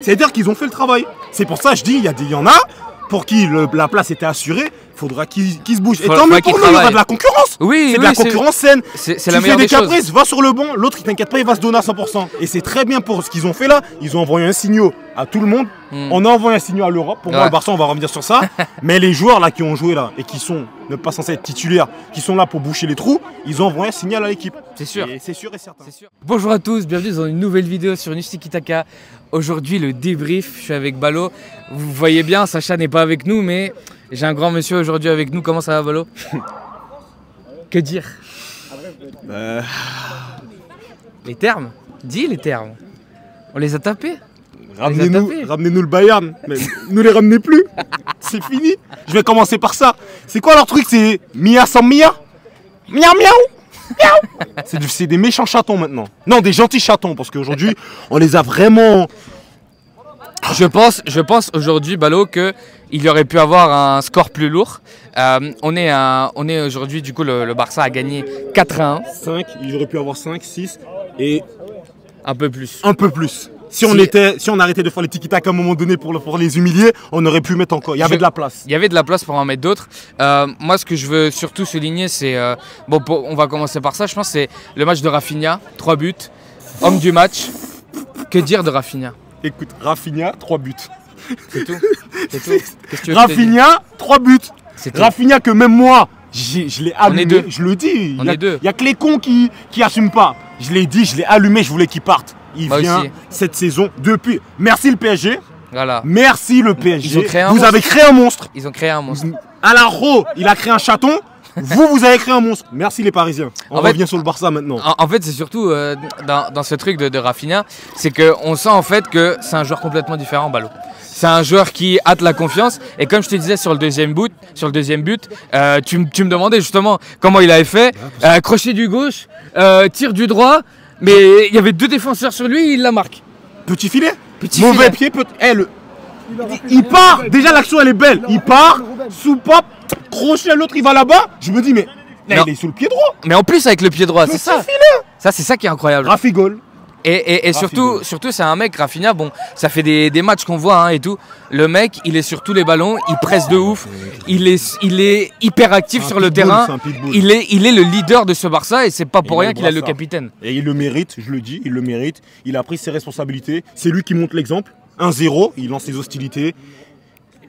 C'est-à-dire qu'ils ont fait le travail. C'est pour ça que je dis, il y en a pour qui la place était assurée, faudra qu'ils se bougent. Et tant mieux pour nous, il y aura de la concurrence. Oui, c'est de la concurrence saine. C'est la meilleure des des choses. caprices, va sur le banc, l'autre il t'inquiète pas, il va se donner à 100%. Et c'est très bien pour ce qu'ils ont fait là. Ils ont envoyé un signal à tout le monde. On a envoyé un signal à l'Europe. Pour moi, le Barça, on va revenir sur ça. Mais les joueurs là qui ont joué là et qui sont ne pas censés être titulaires, qui sont là pour boucher les trous, ils ont envoyé un signal à l'équipe. C'est sûr. C'est sûr et certain. Sûr. Bonjour à tous, bienvenue dans une nouvelle vidéo sur Tiki Taka. Aujourd'hui, le débrief, je suis avec Balo. Vous voyez bien, Sacha n'est pas avec nous, mais j'ai un grand monsieur aujourd'hui avec nous. Comment ça va, Balo? Que dire? Les termes? Dis les termes. On les a tapés. Ramenez-nous le Bayern, mais ne les ramenez plus. C'est fini. Je vais commencer par ça. C'est quoi leur truc? C'est Mia sans Mia? Miaou miaou. C'est des méchants chatons maintenant. Non, des gentils chatons, parce qu'aujourd'hui, on les a vraiment... Je pense aujourd'hui, Balo, qu'il aurait pu avoir un score plus lourd. On est aujourd'hui, du coup, le Barça a gagné 4-1. 5, il aurait pu avoir 5, 6 et... Un peu plus. Un peu plus. Si on arrêtait de faire les tiki-taka à un moment donné pour les humilier, on aurait pu mettre encore. Il y avait de la place. Il y avait de la place pour en mettre d'autres. Moi, ce que je veux surtout souligner, c'est... on va commencer par ça. Je pense que c'est le match de Rafinha. 3 buts. Homme du match. Que dire de Rafinha? Écoute, Rafinha, 3 buts. C'est tout. C'est tout. Rafinha, 3 buts. Rafinha que même moi, je l'ai allumé. On est deux. Je le dis. On est deux. Il n'y a que les cons qui n'assument pas. Je l'ai dit, je l'ai allumé, je voulais qu'il parte. Il vient aussi. Cette saison depuis. Merci le PSG. Voilà. Merci le PSG. Vous avez créé un monstre. Ils ont créé un monstre. Alaro, il a créé un chaton. Vous avez créé un monstre. Merci les Parisiens. On revient sur le Barça maintenant. En fait, c'est surtout dans ce truc de Rafinha, c'est qu'on sent en fait que c'est un joueur complètement différent, Balo. C'est un joueur qui hâte la confiance. Et comme je te disais sur le deuxième but, tu me demandais justement comment il avait fait. Crochet du gauche, tir du droit. Mais il y avait 2 défenseurs sur lui, il la marque. Petit filet. Mauvais pied. Il part. Déjà l'action elle est belle. Il part. Sous pop. Crochet, l'autre il va là-bas. Je me dis mais là, il est sous le pied droit. Mais en plus avec le pied droit, c'est ça. Ça c'est ça qui est incroyable. Rafigol. Et surtout c'est un mec, Rafinha, bon, ça fait des matchs qu'on voit hein, et tout. Le mec, il est sur tous les ballons, il presse de ouf, il est hyper actif sur le terrain. Il est le leader de ce Barça et c'est pas pour rien qu'il est le capitaine. Et il le mérite, je le dis, il le mérite. Il a pris ses responsabilités. C'est lui qui montre l'exemple. 1-0, il lance les hostilités.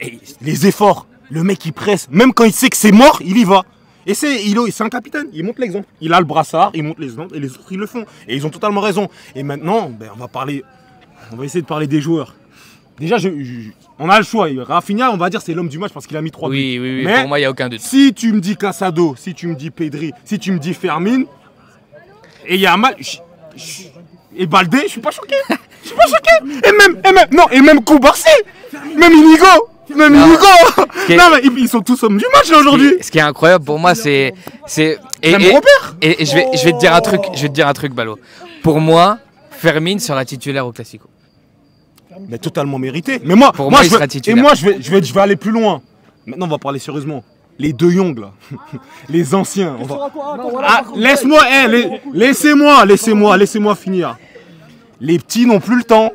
Et les efforts, le mec il presse. Même quand il sait que c'est mort, il y va. Et c'est un capitaine, il montre l'exemple. Il a le brassard, il montre l'exemple et les autres ils le font. Et ils ont totalement raison. Et maintenant, on va essayer de parler des joueurs. Déjà, on a le choix. Rafinha, on va dire c'est l'homme du match parce qu'il a mis 3 buts. Oui, mais pour moi il n'y a aucun doute. Si tu me dis Casado, si tu me dis Pedri, si tu me dis Fermin, et il y a un match... Et Baldé, je suis pas choqué. Je suis pas choqué. Et même Koubarsi, même Inigo. Non mais ils sont tous hommes du match là aujourd'hui. Ce qui est incroyable pour moi c'est et je vais te dire un truc, Balo. Pour moi, Fermin sera titulaire au Classico. Mais totalement mérité. Mais moi, il sera titulaire. Et moi je vais aller plus loin. Maintenant on va parler sérieusement. Les De Jong là, les anciens. Laissez-moi finir. Les petits n'ont plus le temps.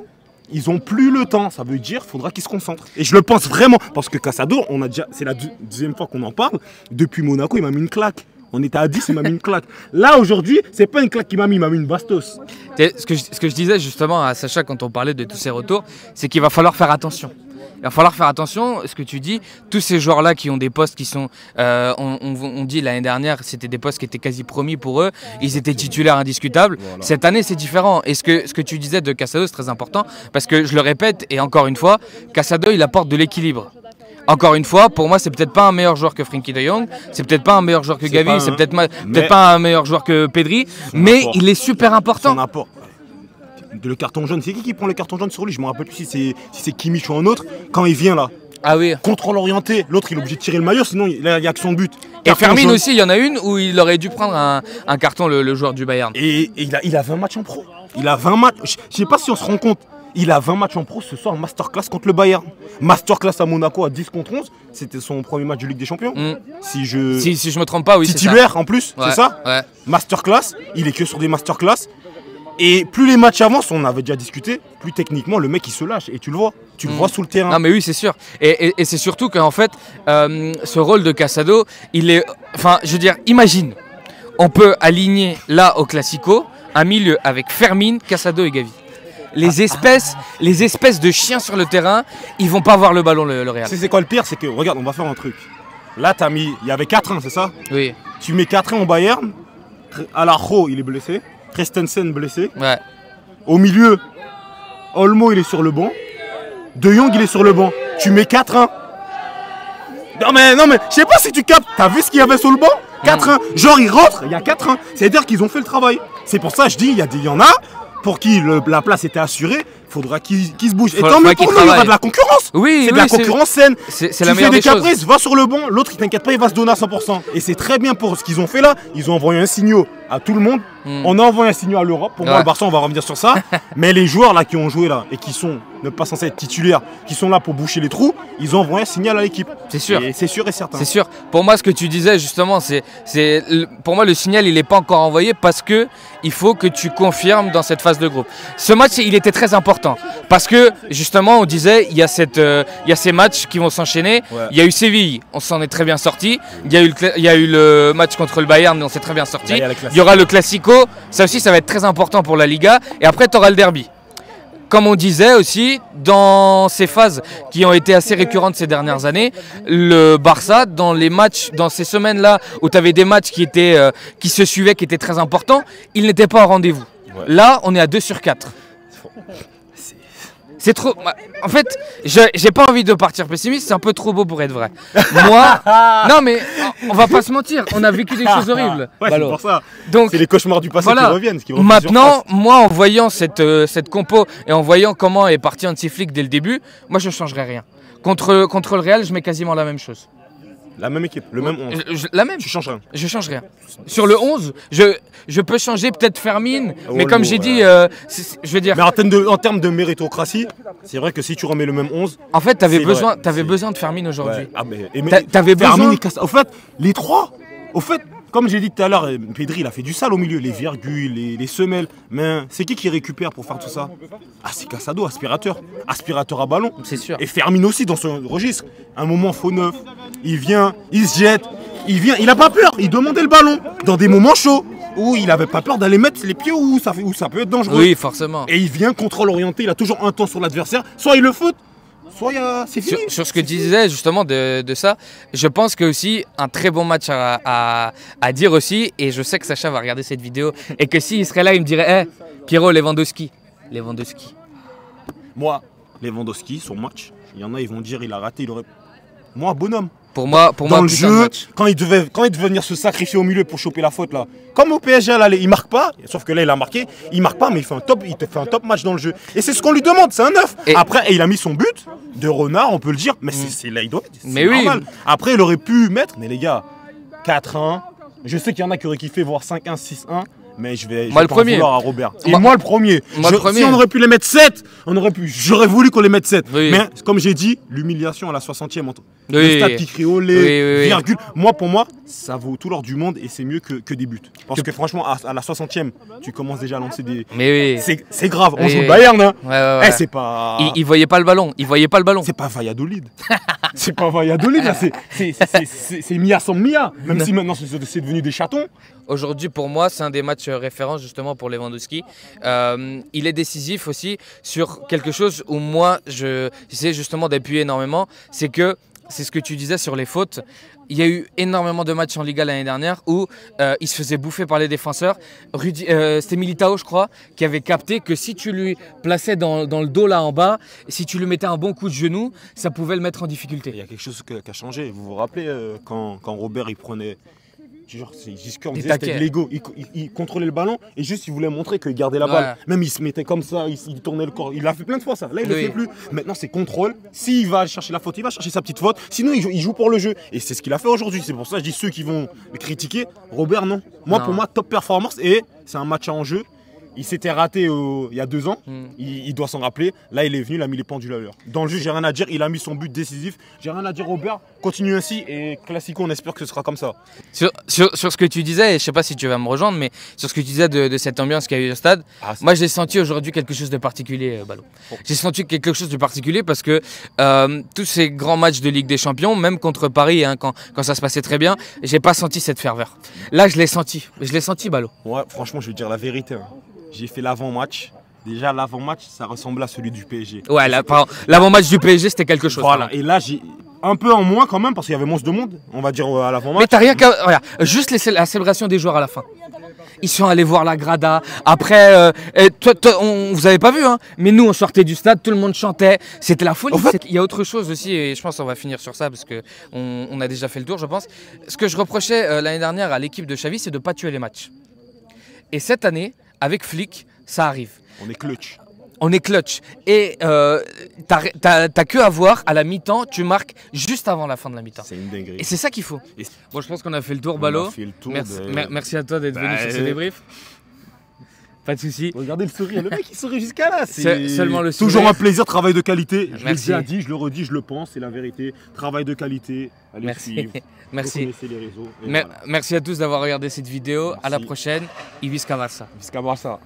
Ils ont plus le temps, ça veut dire qu'il faudra qu'ils se concentrent. Et je le pense vraiment, parce que Casado, c'est la deuxième fois qu'on en parle. Depuis Monaco, il m'a mis une claque. On était à 10, il m'a mis une claque. Là, aujourd'hui, c'est pas une claque qu'il m'a mis, il m'a mis une bastos. Ce que je disais justement à Sacha quand on parlait de tous ces retours, c'est qu'il va falloir faire attention. Il va falloir faire attention, ce que tu dis, tous ces joueurs-là qui ont des postes qui sont, on dit l'année dernière, c'était des postes qui étaient quasi promis pour eux, ils étaient titulaires indiscutables. Voilà. Cette année, c'est différent. Et ce que tu disais de Casado, c'est très important, parce que je le répète, et encore une fois, Casado, il apporte de l'équilibre. Encore une fois, pour moi, c'est peut-être pas un meilleur joueur que Frenkie de Jong, c'est peut-être pas un meilleur joueur que Gavi, c'est peut-être pas un meilleur joueur que Pedri, mais il est super important. Son apport. Le carton jaune, c'est qui prend le carton jaune sur lui? Je me rappelle plus si c'est Kimmich ou un autre. Quand il vient là, ah oui. Contrôle orienté, l'autre il est obligé de tirer le maillot, sinon il n'y a que son but. Et Fermin aussi, il y en a une où il aurait dû prendre un carton, le joueur du Bayern. Et il a 20 matchs en pro. Il a 20 matchs. Je sais pas si on se rend compte. Il a 20 matchs en pro ce soir en masterclass contre le Bayern. Masterclass à Monaco à 10 contre 11. C'était son premier match de Ligue des Champions. Si je me trompe pas, oui. Titulaire en plus, ouais, c'est ça? Ouais. Masterclass. Il est que sur des masterclass. Et plus les matchs avancent, on avait déjà discuté, plus techniquement le mec il se lâche. Et tu le vois. Tu le vois sous le terrain. Non mais oui c'est sûr. Et c'est surtout qu'en fait, ce rôle de Casado, il est... Enfin, je veux dire, imagine, on peut aligner là au Classico un milieu avec Fermin, Casado et Gavi. Les espèces de chiens sur le terrain, ils vont pas voir le ballon, le Real. C'est quoi le pire? C'est que, regarde, on va faire un truc. Là, t'as mis... Il y avait 4-1, c'est ça? Oui. Tu mets 4-1 au Bayern. Alajo, il est blessé. Christensen, blessé. Ouais. Au milieu, Olmo, il est sur le banc. De Jong, il est sur le banc. Tu mets 4-1. Non mais, je sais pas si tu captes. T'as vu ce qu'il y avait sur le banc? 4-1. Genre, ils rentrent, il y a 4-1. C'est-à-dire qu'ils ont fait le travail. C'est pour ça que je dis, il y en a pour qui la place était assurée. Faudra qu'ils se bougent. Et tant mieux pour nous, il y aura de la concurrence. Oui, c'est de la concurrence saine. C'est la meilleure des des choses. caprices, va sur le banc, l'autre il t'inquiète pas, il va se donner à 100%. Et c'est très bien pour ce qu'ils ont fait là. Ils ont envoyé un signal à tout le monde. On a envoyé un signal à l'Europe. Pour moi, le Barça, on va revenir sur ça. Mais les joueurs là qui ont joué là et qui sont ne pas censés être titulaires, qui sont là pour boucher les trous, ils ont envoyé un signal à l'équipe. C'est sûr. Et c'est sûr et certain. C'est sûr. Pour moi, ce que tu disais justement, pour moi le signal il n'est pas encore envoyé parce que il faut que tu confirmes dans cette phase de groupe. Ce match, il était très important parce que justement, on disait il y a ces matchs qui vont s'enchaîner. Ouais. Il y a eu Séville, on s'en est très bien sorti. Il y a eu le match contre le Bayern, on s'est très bien sorti. Il y aura le Classico. Ça aussi, ça va être très important pour la Liga. Et après, tu auras le derby. Comme on disait aussi, dans ces phases qui ont été assez récurrentes ces dernières années, le Barça, dans les matchs, dans ces semaines-là où tu avais des matchs qui se suivaient, qui étaient très importants, il n'était pas au rendez-vous. Ouais. Là, on est à 2 sur 4. C'est trop. En fait, j'ai pas envie de partir pessimiste, c'est un peu trop beau pour être vrai. Moi, non mais on va pas se mentir, on a vécu des choses horribles. Ouais, c'est pour ça. Donc, c'est les cauchemars du passé qui reviennent. Maintenant, moi, en voyant cette compo et en voyant comment est parti Hansi Flick dès le début, moi je changerais rien. Contre le Real, je mets quasiment la même chose. La même équipe, le même 11. La même. Tu changes rien. Je change rien. Sur le 11, je peux changer peut-être Fermin, mais comme j'ai dit, je veux dire... Mais en termes de méritocratie, c'est vrai que si tu remets le même 11... En fait, t'avais besoin de Fermin aujourd'hui. Ouais. Ah, mais t'avais besoin... Au fait, les trois, comme j'ai dit tout à l'heure, Pedri, il a fait du sale au milieu, les virgules, les semelles. Mais c'est qui récupère pour faire tout ça? Ah, c'est Casado, aspirateur. Aspirateur à ballon. C'est sûr. Et Fermin aussi dans son registre. Un moment faux neuf. Il vient, il se jette. Il a pas peur. Il demandait le ballon dans des moments chauds où il avait pas peur d'aller mettre les pieds où ça peut être dangereux. Oui, forcément. Et il vient contrôle orienté. Il a toujours un temps sur l'adversaire. Soit il le faute. C'est fini. Sur ce que tu disais justement de ça, je pense que aussi un très bon match à dire aussi, et je sais que Sacha va regarder cette vidéo, et que s'il serait là, il me dirait hey, Pierrot, Lewandowski. Moi, Lewandowski, son match, il y en a, ils vont dire il a raté, il aurait... Moi, bonhomme. Pour moi, dans le jeu, quand il devait venir se sacrifier au milieu pour choper la faute là. Comme au PSG, là, il marque pas, sauf que là il a marqué, il marque pas, mais il te fait un top match dans le jeu. Et c'est ce qu'on lui demande, c'est un 9. Après, il a mis son but de renard, on peut le dire, mais c'est là il doit être. C'est normal. Oui. Après, il aurait pu mettre, mais les gars, 4-1. Je sais qu'il y en a qui auraient kiffé voir 5-1, 6-1. Mais je vais pas en vouloir à Robert. Et moi le premier. Si on aurait pu les mettre 7, j'aurais voulu qu'on les mette 7. Oui. Mais comme j'ai dit, l'humiliation à la 60e, le stade qui crie olé, virgule. Pour moi, ça vaut tout l'or du monde et c'est mieux que des buts. Parce que franchement, à la 60e, tu commences déjà à lancer des... Mais c'est grave, on joue le Bayern. Hein. Ouais. C'est pas... Il voyait pas le ballon, C'est pas Valladolid. C'est pas Valladolid, là. C'est Mia sans Mia. Même si maintenant, c'est devenu des chatons. Aujourd'hui, pour moi, c'est un des matchs références justement pour Lewandowski. Il est décisif aussi sur quelque chose où moi, j'essaie justement d'appuyer énormément. C'est ce que tu disais sur les fautes. Il y a eu énormément de matchs en Liga l'année dernière où il se faisait bouffer par les défenseurs. C'était Militao, je crois, qui avait capté que si tu lui plaçais dans le dos là en bas, si tu lui mettais un bon coup de genou, ça pouvait le mettre en difficulté. Il y a quelque chose qui a changé. Vous vous rappelez quand Robert il prenait... Genre, c'était Lego. Il contrôlait le ballon et juste il voulait montrer qu'il gardait la balle. Même il se mettait comme ça, il tournait le corps. Il l'a fait plein de fois ça. Là il le fait plus. Maintenant c'est contrôle. S'il va chercher la faute, il va chercher sa petite faute. Sinon il joue pour le jeu. Et c'est ce qu'il a fait aujourd'hui. C'est pour ça que je dis ceux qui vont le critiquer. Robert non. Pour moi top performance et c'est un match à enjeu. Il s'était raté il y a 2 ans, il doit s'en rappeler. Là, il est venu, il a mis les pendules à l'heure. Dans le jeu, j'ai rien à dire, il a mis son but décisif. J'ai rien à dire, Robert. Continue ainsi et Classico, on espère que ce sera comme ça. Sur ce que tu disais, et je sais pas si tu vas me rejoindre, mais sur ce que tu disais de cette ambiance qu'il y a eu au stade, moi j'ai senti aujourd'hui quelque chose de particulier, Ballot. J'ai senti quelque chose de particulier parce que tous ces grands matchs de Ligue des Champions, même contre Paris, hein, quand ça se passait très bien, j'ai pas senti cette ferveur. Là, je l'ai senti, Ballot. Ouais, franchement, je vais te dire la vérité. Hein. J'ai fait l'avant-match. Déjà, l'avant-match, ça ressemblait à celui du PSG. Ouais, l'avant-match du PSG, c'était quelque chose. Voilà, et là, j'ai un peu en moins quand même, parce qu'il y avait moins de monde, on va dire, à l'avant-match. Mais t'as rien qu'à... Regarde, juste la célébration des joueurs à la fin. Ils sont allés voir la Grada. Après, vous avez pas vu, hein, mais nous, on sortait du stade, tout le monde chantait. C'était la folie. En fait, il y a autre chose aussi, et je pense qu'on va finir sur ça, parce qu'on a déjà fait le tour, je pense. Ce que je reprochais l'année dernière à l'équipe de Xavi, c'est de ne pas tuer les matchs. Et cette année, avec Flick, ça arrive. On est clutch. On est clutch. Et t'as que à voir, à la mi-temps, tu marques juste avant la fin de la mi-temps. C'est une dinguerie. Et c'est ça qu'il faut. Bon, je pense qu'on a fait le tour, Ballot. Merci à toi d'être venu sur ce débrief. Pas de soucis. Regardez le sourire, le mec il sourit jusqu'à là. C'est seulement le sourire. Toujours un plaisir, travail de qualité. Je l'ai Merci. déjà dit, je le redis, je le pense, c'est la vérité. Travail de qualité. Allez Merci. Merci. Reconnaissez les réseaux. Merci à tous d'avoir regardé cette vidéo. Merci. À la prochaine. Ibis Cavarsa. Ibis Cavarsa.